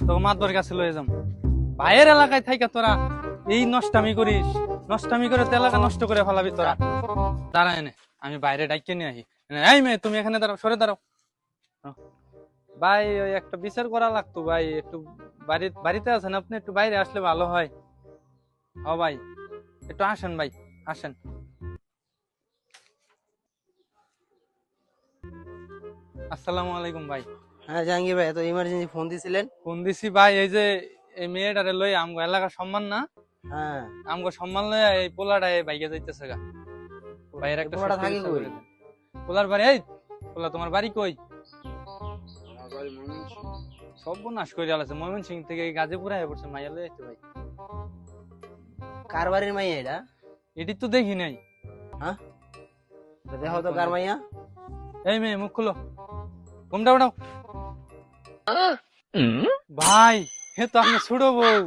তো মাতবার কাছে লয়ে যাম। ভাইয়ের এলাকায় থাইকা তোরা এই নষ্টামি করিস, নষ্টামি করে তো এলাকা নষ্ট করে ফেলাবি তোরা। দাঁড়া এনে, আমি বাইরে ডাইকে নিয়ে আহি। এই মেয়ে, তুমি এখানে দাঁড়াও, সরে দাঁড়াও। ভাই ওই একটা বিচার করা লাগতো ভাই, একটু বাড়িতে আছেন আপনি? একটু বাইরে আসলে ভালো হয়। ও ভাই, একটু আসেন ভাই, আসেন। আসসালামু আলাইকুম ভাই। হ্যাঁ জাহাঙ্গীর ভাই, এত ইমার্জেন্সি ফোন দিছিলেন? ফোন দিছি ভাই, এই যে এই মেয়েটারে লই আমগো এলাকার সম্মান না, হ্যাঁ, আমগো সম্মান লই এই পোলাটা এই বাইকে যাইতেছে গা। ভাইয়ের একটা পোলাটা সত্যি থাকে বিচার কই? করে দেন। পোলার বাড়ি, এই পোলা তোমার বাড়ি কই? সব নাশ করে আলাছে, ময়মনসিং থেকে গাজীপুরে আয়া পড়ছে মাইয়া লই আইতে ভাই। কার বাড়ির মাইয়া এটা? এটি তো দেখি নাই। হ্যাঁ, তো দেখো তো কার মাইয়া। এই মেয়ে, মুখ খুলো, ঘুমটা উঠাও। ভাই, হে তো আপনার ছোট বউ।